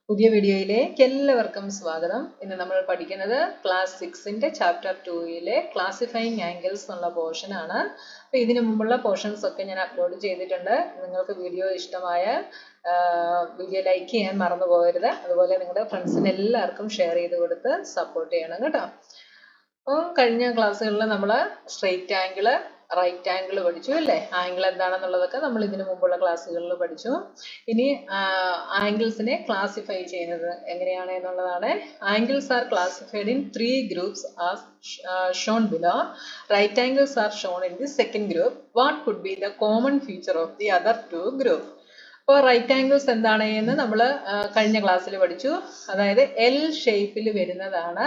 പുതിയ വീഡിയോയിലേക്ക് എല്ലാവർക്കും സ്വാഗതം. ഇന്ന് നമ്മൾ പഠിക്കുന്നത് ക്ലാസ് 6ന്റെ ചാപ്റ്റർ 2യിലെ ക്ലാസിഫൈങ് ആംഗിൾസ് എന്നുള്ള പോർഷൻ ആണ്. അപ്പോൾ ഇതിനു മുമ്പുള്ള പോർഷൻസ് ഒക്കെ ഞാൻ അപ്ലോഡ് ചെയ്തിട്ടുണ്ട്. നിങ്ങൾക്ക് വീഡിയോ ഇഷ്ടമായ വീഡിയോ ലൈക്ക് ചെയ്യാൻ മറന്നു പോകരുത്. അതുപോലെ നിങ്ങളുടെ ഫ്രണ്ട്സിന് എല്ലാവർക്കും ഷെയർ ചെയ്ത് കൊടുത്ത് സപ്പോർട്ട് ചെയ്യണം കേട്ടോ. അപ്പോൾ കഴിഞ്ഞ ക്ലാസ്സുകളിൽ നമ്മൾ സ്ട്രെയിറ്റ് ആംഗിൾ, റൈറ്റ് ആംഗിൾ പഠിച്ചു അല്ലേ? ആംഗിൾ എന്താണെന്നുള്ളതൊക്കെ നമ്മൾ ഇതിനു മുമ്പുള്ള ക്ലാസ്സുകളിൽ പഠിച്ചു. ഇനി ആംഗിൾസിനെ ക്ലാസിഫൈ ചെയ്യുന്നത് എങ്ങനെയാണ് എന്നുള്ളതാണ്. Angles are classified in 3 groups as shown below. Right angles are shown in the second group. What could be the common feature of the other 2 group? അപ്പോൾ റൈറ്റ് ആംഗിൾസ് എന്താണ് എന്ന് നമ്മൾ കഴിഞ്ഞ ക്ലാസ്സിൽ പഠിച്ചു. അതായത് എൽ ഷേപ്പിൽ വരുന്നതാണ്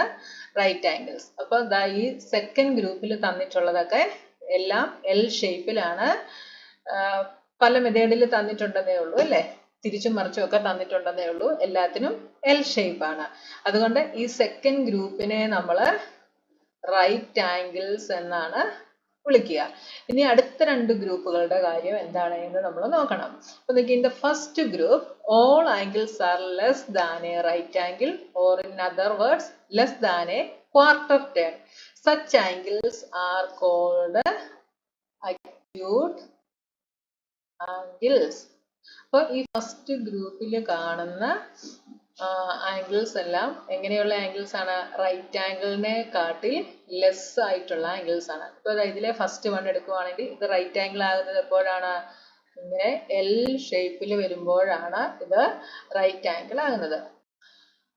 റൈറ്റ് ആംഗിൾസ്. അപ്പോൾ ഈ സെക്കൻഡ് ഗ്രൂപ്പിൽ തന്നിട്ടുള്ളതൊക്കെ എല്ലാം എൽ ഷേപ്പിലാണ്. പല മെത്തേഡിൽ തന്നിട്ടുണ്ടെന്നേ ഉള്ളൂ അല്ലേ? തിരിച്ചും മറിച്ചും ഒക്കെ തന്നിട്ടുണ്ടെന്നേ ഉള്ളൂ. എല്ലാത്തിനും എൽ ഷേപ്പാണ്. അതുകൊണ്ട് ഈ സെക്കൻഡ് ഗ്രൂപ്പിനെ നമ്മൾ റൈറ്റ് ആംഗിൾസ് എന്നാണ് വിളിക്കുക. ഇനി അടുത്ത 2 ഗ്രൂപ്പുകളുടെ കാര്യം എന്താണ് എന്ന് നമ്മൾ നോക്കണം. അപ്പോൾ in the first group all angles are less than a right angle, or in other words less than a quarter turn. Such angles are called acute angles. അപ്പോൾ ഈ ഫസ്റ്റ് ഗ്രൂപ്പിൽ കാണുന്ന ആംഗിൾസ് എല്ലാം എങ്ങനെയുള്ള ആംഗിൾസ് ആണ്? റൈറ്റ് ആംഗിളിനെ കാട്ടിൽ less ആയിട്ടുള്ള ആംഗിൾസ് ആണ്. ഇപ്പോൾ ഇതിലെ ഫസ്റ്റ് വൺ എടുക്കുവാണെങ്കിൽ ഇത് റൈറ്റ് ആംഗിൾ ആകുന്നത് എപ്പോഴാണ്? ഇങ്ങനെ എൽ ഷേപ്പിൽ വരുമ്പോഴാണ് ഇത് റൈറ്റ് ആംഗിൾ ആകുന്നത്.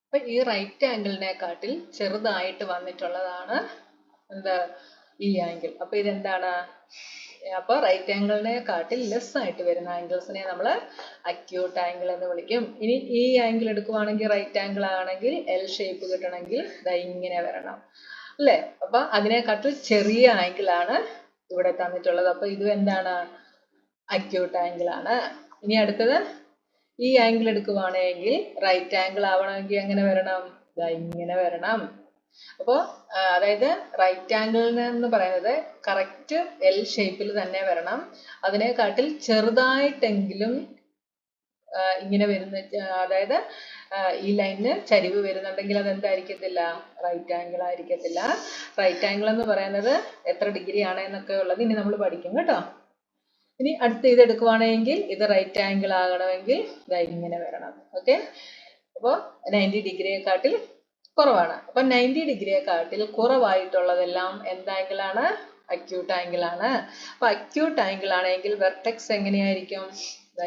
അപ്പൊ ഈ റൈറ്റ് ആംഗിളിനെ കാട്ടിൽ ചെറുതായിട്ട് വന്നിട്ടുള്ളതാണ് എന്താ? ഈ ആംഗിൾ. അപ്പൊ ഇതെന്താണ്? അപ്പൊ റൈറ്റ് ആംഗിളിനെ കാട്ടിൽ ലെസ് ആയിട്ട് വരുന്ന ആംഗിൾസിനെ നമ്മൾ അക്യൂട്ട് ആംഗിൾ എന്ന് വിളിക്കും. ഇനി ഈ ആംഗിൾ എടുക്കുവാണെങ്കിൽ റൈറ്റ് ആംഗിൾ ആണെങ്കിൽ എൽ ഷേപ്പ് കിട്ടണമെങ്കിൽ ഇങ്ങനെ വരണം അല്ലേ? അപ്പൊ അതിനെക്കാട്ടിൽ ചെറിയ ആംഗിൾ ആണ് ഇവിടെ തന്നിട്ടുള്ളത്. അപ്പൊ ഇത് എന്താണ്? അക്യൂട്ട് ആംഗിൾ ആണ്. ഇനി അടുത്തത് ഈ ആംഗിൾ എടുക്കുവാണെങ്കിൽ റൈറ്റ് ആംഗിൾ ആവണമെങ്കിൽ എങ്ങനെ വരണം? ഇങ്ങനെ വരണം. അപ്പോൾ അതായത് റൈറ്റ് ആംഗിളിന് എന്ന് പറയുന്നത് കറക്റ്റ് എൽ ഷേപ്പിൽ തന്നെ വരണം. അതിനെക്കാട്ടിൽ ചെറുതായിട്ടെങ്കിലും ഇങ്ങനെ വരുന്ന, അതായത് ഈ ലൈനിന് ചരിവ് വരുന്നുണ്ടെങ്കിൽ അത് എന്തായിരിക്കത്തില്ല? റൈറ്റ് ആംഗിൾ ആയിരിക്കത്തില്ല. റൈറ്റ് ആംഗിൾ എന്ന് പറയുന്നത് എത്ര ഡിഗ്രി ആണ് എന്നൊക്കെ ഉള്ളത് ഇനി നമ്മൾ പഠിക്കും കേട്ടോ. ഇനി അടുത്ത ഇത് എടുക്കുവാണെങ്കിൽ ഇത് റൈറ്റ് ആംഗിൾ ആകണമെങ്കിൽ ഇങ്ങനെ വരണം. ഓക്കെ, അപ്പോൾ 90 ഡിഗ്രിയെക്കാട്ടിൽ കുറവാണ്. അപ്പൊ 90 ഡിഗ്രിയെക്കാട്ടിൽ കുറവായിട്ടുള്ളതെല്ലാം എന്താംഗിൾ ആണ്? അക്യൂട്ട് ആംഗിൾ ആണ്. അപ്പൊ അക്യൂട്ട് ആംഗിൾ ആണെങ്കിൽ വെർട്ടെക്സ് എങ്ങനെയായിരിക്കും?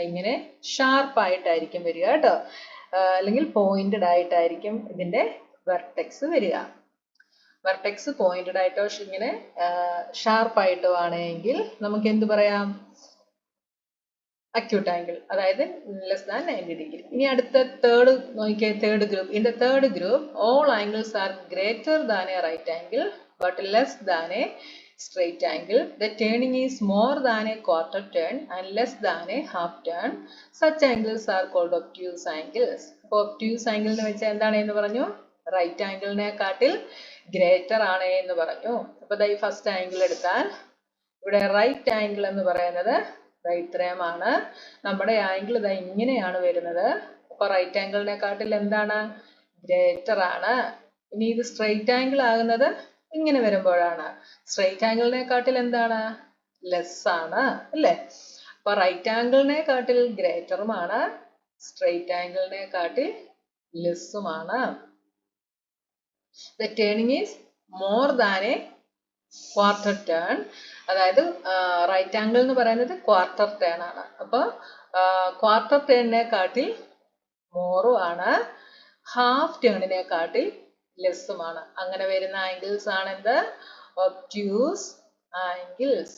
ഇങ്ങനെ ഷാർപ്പ് ആയിട്ടായിരിക്കും വരിക കേട്ടോ. അല്ലെങ്കിൽ പോയിന്റഡ് ആയിട്ടായിരിക്കും ഇതിന്റെ വെർട്ടെക്സ് വരിക. വെർട്ടെക്സ് പോയിന്റഡ് ആയിട്ടോ ഇങ്ങനെ ഷാർപ്പ് ആയിട്ടോ ആണെങ്കിൽ നമുക്ക് എന്ത് പറയാം? അക്യൂട്ട് ആംഗിൾ, അതായത് ലെസ് ദാൻ 90 ഡിഗ്രി. ഇനി അടുത്ത തേർഡ് നോക്കിയേ, third group. In the third group all angles are greater than a right angle but less than a straight angle. The turning is more than a quarter turn and less than a half turn. Such angles are called obtuse angles. അപ്പോൾ obtuse angle എന്ന് വെച്ചാൽ എന്താണ് എന്ന് പറഞ്ഞു? Right ആംഗിളിനെ കാട്ടിൽ greater ആണ് എന്ന് പറഞ്ഞു. അപ്പോൾ ഈ ഫസ്റ്റ് ആംഗിൾ എടുത്താൽ ഇവിടെ റൈറ്റ് ആംഗിൾ എന്ന് പറയുന്നത് ഇത്രയുമാണ്. നമ്മുടെ ആംഗിൾ ഇങ്ങനെയാണ് വരുന്നത്. അപ്പൊ റൈറ്റ് ആംഗിളിനെ കാട്ടിൽ എന്താണ്? ഗ്രേറ്റർ ആണ്. ഇനി ഇത് സ്ട്രെയിറ്റ് ആംഗിൾ ആകുന്നത് ഇങ്ങനെ വരുമ്പോഴാണ്. സ്ട്രെയിറ്റ് ആംഗിളിനെ കാട്ടിൽ എന്താണ്? ലെസ് ആണ് അല്ലേ? അപ്പൊ റൈറ്റ് ആംഗിളിനെ കാട്ടിൽ ഗ്രേറ്ററുമാണ്, സ്ട്രെയിറ്റ് ആംഗിളിനെ കാട്ടിൽ ലെസ്സുമാണ്. The turning is more than a quarter turn. അതായത് റൈറ്റ് ആംഗിൾ എന്ന് പറയുന്നത് ക്വാർട്ടർ ടേൺ ആണ്. അപ്പോൾ ക്വാർട്ടർ ടേണിനെ കാട്ടിൽ മോറും ആണ്, ഹാഫ് ടേണിനെ കാട്ടിൽ ലെസ്സുമാണ്. അങ്ങനെ വരുന്ന ആംഗിൾസ് ആണ് എന്ത്? Obtuse angles.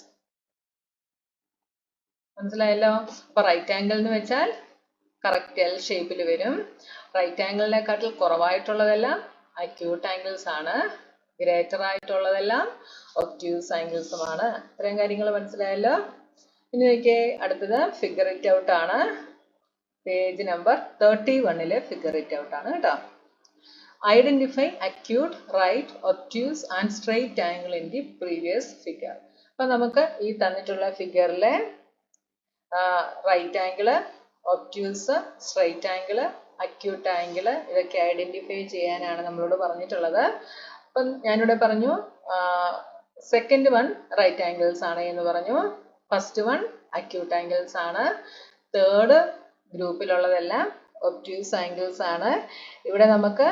മനസ്സിലായല്ലോ? അപ്പൊ റൈറ്റ് ആംഗിൾ എന്ന് വെച്ചാൽ കറക്റ്റ് എൽ ഷേപ്പിൽ വരും. റൈറ്റ് ആംഗിളിനെ കാട്ടിൽ കുറവായിട്ടുള്ളതെല്ലാം അക്യൂട്ട് ആംഗിൾസ് ആണ്. ഗ്രേറ്റർ ആയിട്ടുള്ളതെല്ലാം ഒബ്റ്റ്യൂസ് ആംഗിൾസുമാണ്. ഇത്രയും കാര്യങ്ങൾ മനസ്സിലായല്ലോ? ഇനി നോക്കിയേ, അടുത്തത് ഫിഗർ ഇറ്റ് ഔട്ട് ആണ്. Page number 31 figure it out ആണ് കേട്ടോ. Identify acute, right, obtuse and straight angle in the previous figure. അപ്പൊ നമുക്ക് ഈ തന്നിട്ടുള്ള ഫിഗറിലെ right angle, obtuse, straight angle, acute angle ഇതൊക്കെ ഐഡന്റിഫൈ ചെയ്യാനാണ് നമ്മളോട് പറഞ്ഞിട്ടുള്ളത്. അപ്പം ഞാനിവിടെ പറഞ്ഞു സെക്കൻഡ് വൺ റൈറ്റ് ആംഗിൾസ് ആണ് എന്ന് പറഞ്ഞു, ഫസ്റ്റ് വൺ അക്യൂട്ട് ആംഗിൾസ് ആണ്, തേർഡ് ഗ്രൂപ്പിലുള്ളതെല്ലാം ഒബ്റ്റ്യൂസ് ആംഗിൾസ് ആണ്. ഇവിടെ നമുക്ക്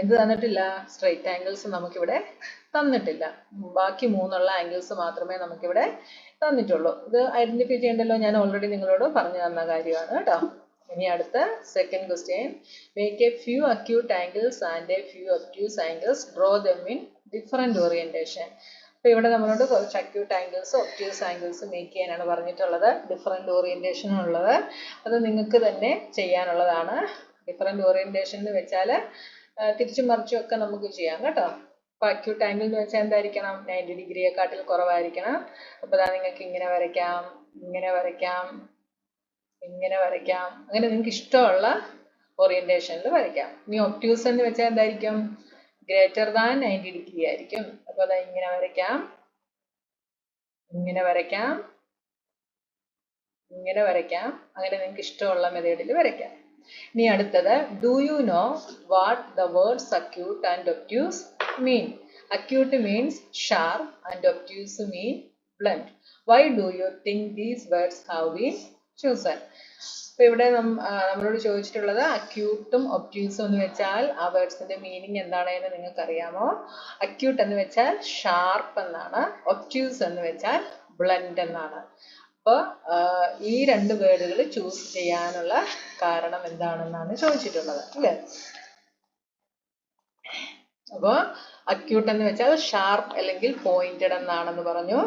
എന്ത് തന്നിട്ടില്ല, സ്ട്രെയിറ്റ് ആംഗിൾസ് നമുക്കിവിടെ തന്നിട്ടില്ല. ബാക്കി മൂന്നുള്ള ആംഗിൾസ് മാത്രമേ നമുക്കിവിടെ തന്നിട്ടുള്ളൂ. ഇത് ഐഡന്റിഫൈ ചെയ്യേണ്ടല്ലോ, ഞാൻ ഓൾറെഡി നിങ്ങളോട് പറഞ്ഞു തന്ന കാര്യമാണ് കേട്ടോ. ഇനി അടുത്ത second question, make A few acute angles and A few obtuse angles, draw them in different orientation. അപ്പൊ ഇവിടെ നമ്മളോട് കുറച്ച് acute angles obtuse angles make ചെയ്യാനാണ് പറഞ്ഞിട്ടുള്ളത്, ഡിഫറെന്റ് ഓറിയന്റേഷൻ ഉള്ളത്. അത് നിങ്ങൾക്ക് തന്നെ ചെയ്യാനുള്ളതാണ്. ഡിഫറെന്റ് ഓറിയന്റേഷൻ എന്ന് വെച്ചാൽ തിരിച്ചും മറിച്ചും ഒക്കെ നമുക്ക് ചെയ്യാം കേട്ടോ. അപ്പൊ അക്യൂട്ട് ആംഗിൾ എന്ന് വെച്ചാൽ എന്തായിരിക്കണം, 90 ഡിഗ്രിയെക്കാട്ടിൽ കുറവായിരിക്കണം. അപ്പൊ അതാ നിങ്ങൾക്ക് ഇങ്ങനെ വരയ്ക്കാം, ഇങ്ങനെ വരയ്ക്കാം, ഇങ്ങനെ വരയ്ക്കാം, അങ്ങനെ നിങ്ങൾക്ക് ഇഷ്ടമുള്ള ഓറിയന്റേഷനിൽ വരയ്ക്കാം. ഇനി ഒബ്റ്റ്യൂസ് എന്ന് വെച്ചാൽ എന്തായിരിക്കും, ഗ്രേറ്റർ ദാൻ 90 ഡിഗ്രി ആയിരിക്കും. അപ്പൊ അതാ ഇങ്ങനെ വരയ്ക്കാം, ഇങ്ങനെ വരയ്ക്കാം, ഇങ്ങനെ വരയ്ക്കാം, അങ്ങനെ നിങ്ങൾക്ക് ഇഷ്ടമുള്ള മെത്തേഡിൽ വരയ്ക്കാം. ഇനി അടുത്തത്, do you know what the words acute and obtuse mean? Acute means sharp and obtuse mean blunt. Why do you think these words have been chosen? അപ്പൊ ഇവിടെ നമ്മളോട് ചോദിച്ചിട്ടുള്ളത് അക്യൂട്ടും ഒബ്റ്റ്യൂസും എന്ന് വെച്ചാൽ ആ വേർഡ്സിന്റെ മീനിങ് എന്താണെന്ന് നിങ്ങൾക്ക് അറിയാമോ? അക്യൂട്ട് എന്ന് വെച്ചാൽ ഷാർപ്പ് എന്നാണ്, ഒബ്റ്റ്യൂസ് എന്ന് വെച്ചാൽ ബ്ലണ്ട് എന്നാണ്. അപ്പോൾ ഈ രണ്ട് വേർഡുകൾ ചൂസ് ചെയ്യാനുള്ള കാരണം എന്താണെന്നാണ് ചോദിച്ചിട്ടുള്ളത് അല്ലേ? അപ്പോൾ അക്യൂട്ട് എന്ന് വെച്ചാൽ ഷാർപ്പ് അല്ലെങ്കിൽ പോയിന്റഡ് എന്നാണെന്ന് പറഞ്ഞു.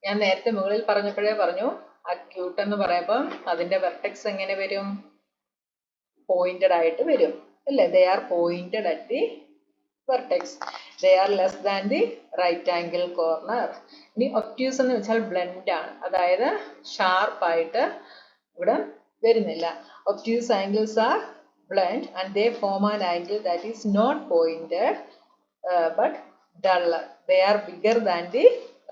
ഞാൻ നേരത്തെ മുകളിൽ പറഞ്ഞപ്പോഴേ പറഞ്ഞു, അക്യൂട്ട് എന്ന് പറയുമ്പോൾ അതിന്റെ വെർട്ടെക്സ് എങ്ങനെ വരും, പോയിന്റഡ് ആയിട്ട് വരും അല്ലേ? They are pointed at the vertex, they are less than the right angle corner. ഇനി ഒബ്റ്റ്യൂസ് എന്ന് വെച്ചാൽ ബ്ലണ്ട് ആണ്, അതായത് ഷാർപ്പായിട്ട് ഇവിടെ വരുന്നില്ല. Obtuse angles are blunt and they form an angle that is not pointed but duller. They are bigger than the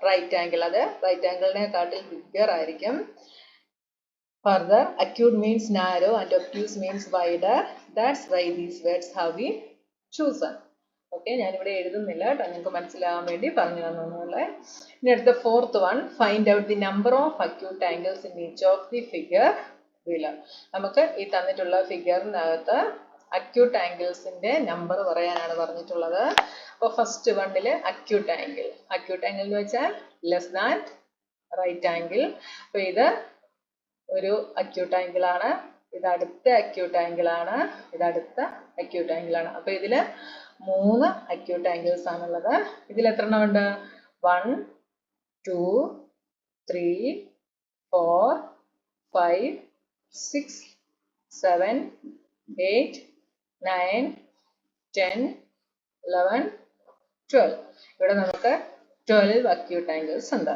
right angle, അത് right ആംഗിളിനെക്കാട്ടിൽ ബിഗർ ആയിരിക്കും. Further, acute means narrow and obtuse means wider. That's why these words have been chosen. Okay, ഞാനിവിടെ എഴുതുന്നില്ല കേട്ടോ, നിങ്ങൾക്ക് മനസ്സിലാകാൻ വേണ്ടി പറഞ്ഞു തന്നുള്ളത്. ഇനി അടുത്ത fourth one, find out the number of acute angles in each of the figure below. നമുക്ക് ഈ തന്നിട്ടുള്ള ഫിഗറിനകത്ത് അക്യൂട്ട് ആംഗിൾസിന്റെ നമ്പർ പറയാനാണ് പറഞ്ഞിട്ടുള്ളത്. അപ്പോൾ ഫസ്റ്റ് വണ്ണില് അക്യൂട്ട് ആംഗിൾ എന്ന് വെച്ചാൽ ലെസ് ദാൻ റൈറ്റ് ആംഗിൾ. അപ്പൊ ഇത് ഒരു അക്യൂട്ട് ആംഗിൾ ആണ്, ഇത് അടുത്ത അക്യൂട്ട് ആംഗിൾ ആണ്, ഇത് അടുത്ത അക്യൂട്ട് ആംഗിൾ ആണ്. അപ്പൊ ഇതില് 3 അക്യൂട്ട് ആംഗിൾസ് ആണുള്ളത്. ഇതിൽ എത്ര എണ്ണം ഉണ്ട്? 1 2 3 4 5 6 7 8 9 10 11 12. ഇവിടെ നമുക്ക് 12 അക്യൂട്ട് ആംഗിൾസ് ഉണ്ട്.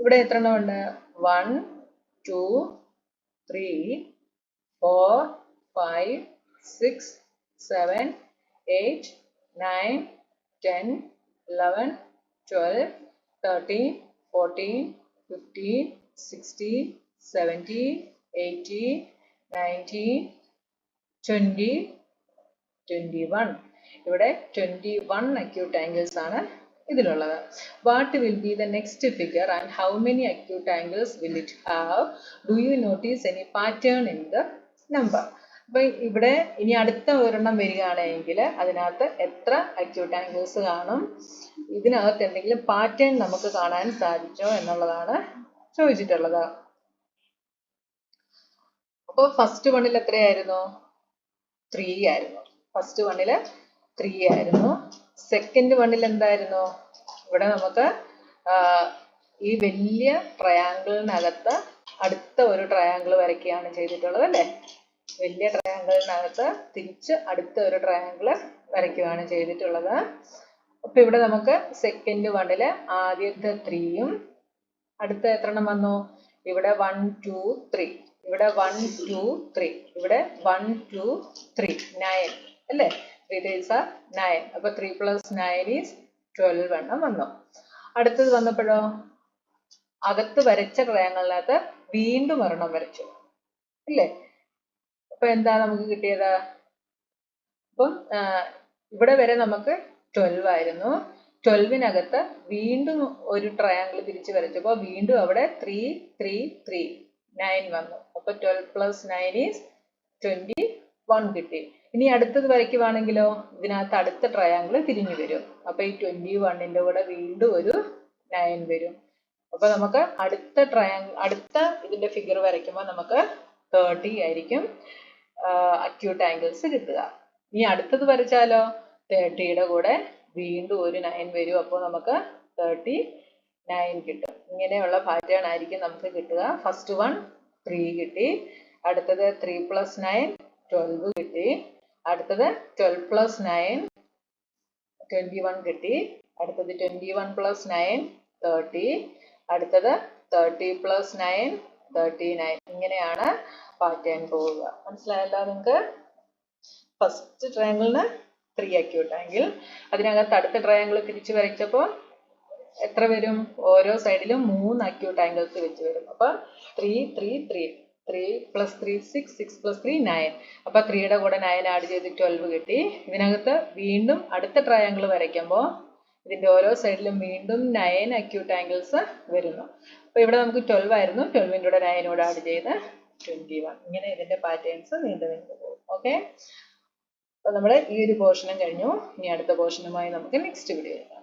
ഇവിടെ എത്ര എണ്ണം ഉണ്ട്? 1 2 3 4 5 6 7 8 9 10 11 12 13 14 15 16 17 18 19 20 21. ഇവിടെ 21 acute angles ആണ് ഇതിലുള്ളത്. What will be the next figure and how many acute angles will it have? Do you notice any pattern in the number? അപ്പൊ ഇവിടെ ഇനി അടുത്ത ഒരെണ്ണം വരികയാണെങ്കിൽ അതിനകത്ത് എത്ര അക്യൂട്ട് ആംഗിൾസ് കാണും, ഇതിനകത്ത് എന്തെങ്കിലും പാറ്റേൺ നമുക്ക് കാണാൻ സാധിച്ചോ എന്നുള്ളതാണ് ചോദിച്ചിട്ടുള്ളത്. അപ്പോൾ ഫസ്റ്റ് വണ്ണിൽ എത്രയായിരുന്നു? 3 ആയിരുന്നു. ഫസ്റ്റ് വണ്ണില് 3 ആയിരുന്നു. സെക്കൻഡ് വണ്ണിൽ എന്തായിരുന്നു? ഇവിടെ നമുക്ക് ഈ വലിയ ട്രയാങ്കിളിനകത്ത് അടുത്ത ഒരു ട്രയാങ്കിൾ വരയ്ക്കുകയാണ് ചെയ്തിട്ടുള്ളത് അല്ലേ? വലിയ ട്രയാങ്കിളിനകത്ത് തിരിച്ച് അടുത്ത ഒരു ട്രയാങ്കിൾ വരയ്ക്കുകയാണ് ചെയ്തിട്ടുള്ളത്. അപ്പൊ ഇവിടെ നമുക്ക് സെക്കൻഡ് വണ്ണില് ആദ്യത്തെ 3യും അടുത്ത എത്ര എണ്ണം വന്നു? ഇവിടെ 1 2 3, ഇവിടെ 1 2 3, ഇവിടെ 1 2 3 9 അല്ലേ? 3 3s are 9. അപ്പൊ 3 + 9 is 12 എണ്ണം വന്നു. അടുത്തത് വന്നപ്പോഴോ അകത്ത് വരച്ച ട്രയാങ്കിളിനകത്ത് വീണ്ടും ഒരെണ്ണം വരച്ചു അല്ലേ? അപ്പൊ എന്താ നമുക്ക് കിട്ടിയത്? അപ്പം ഇവിടെ വരെ നമുക്ക് 12 ആയിരുന്നു. 12-നകത്ത് വീണ്ടും ഒരു ട്രയാങ്കിൾ തിരിച്ചു വരച്ചപ്പോൾ വീണ്ടും അവിടെ 3 3 3 9 വന്നു. അപ്പൊ 12 + 9 is 21 കിട്ടി. ഇനി അടുത്തത് വരയ്ക്കുവാണെങ്കിലോ ഇതിനകത്ത് അടുത്ത ട്രയാങ്കിൾ തിരിഞ്ഞു വരും. അപ്പൊ ഈ 21-ന്റെ കൂടെ വീണ്ടും ഒരു 9 വരും. അപ്പൊ നമുക്ക് അടുത്ത ഇതിന്റെ ഫിഗർ വരയ്ക്കുമ്പോൾ നമുക്ക് 30 ആയിരിക്കും അക്യൂട്ട് ആംഗിൾസ് കിട്ടുക. ഇനി അടുത്തത് വരച്ചാലോ 30-യുടെ കൂടെ വീണ്ടും ഒരു 9 വരും. അപ്പോൾ നമുക്ക് 39 കിട്ടും. ഇങ്ങനെയുള്ള പാറ്റേൺ ആയിരിക്കും നമുക്ക് കിട്ടുക. ഫസ്റ്റ് വൺ 3 കിട്ടി, അടുത്തത് 3 + 9 12 കിട്ടി, അടുത്തത് 12 + 9 21 കിട്ടി, അടുത്തത് 21 + 9 30, അടുത്തത് 30 + 9 39. ഇങ്ങനെയാണ് പാറ്റേൺ പോവുക. മനസ്സിലായല്ലോ നിങ്ങൾക്ക്? ഫസ്റ്റ് ട്രയാങ്കിളിന് 3 അക്യൂട്ട് ആംഗിൾ, അതിനകത്ത് അടുത്ത ട്രയാങ്കിൾ തിരിച്ചു വരച്ചപ്പോൾ എത്ര വരും? ഓരോ സൈഡിലും 3 അക്യൂട്ട് ആംഗിൾസ് വെച്ച് വരും. അപ്പൊ 3 3 3 3 + 3 6 6 + 3 9. അപ്പൊ 3-യുടെ കൂടെ 9 ആഡ് ചെയ്ത് 12 കിട്ടി. ഇതിനകത്ത് വീണ്ടും അടുത്ത ട്രയാങ്കിൾ വരയ്ക്കുമ്പോൾ ഇതിന്റെ ഓരോ സൈഡിലും വീണ്ടും 9 അക്യൂട്ട് ആംഗിൾസ് വരുന്നു. അപ്പൊ ഇവിടെ നമുക്ക് 12 ആയിരുന്നു, 12-ന്റെ കൂടെ 9 കൂടെ ആഡ് ചെയ്ത് 21. ഇങ്ങനെ ഇതിന്റെ പാറ്റേൺസ് നീണ്ടു പോകും. ഓക്കെ, അപ്പൊ നമ്മുടെ ഈ ഒരു പോർഷനും കഴിഞ്ഞു. ഇനി അടുത്ത പോർഷനുമായി നമുക്ക് നെക്സ്റ്റ് വീഡിയോ കാണാം.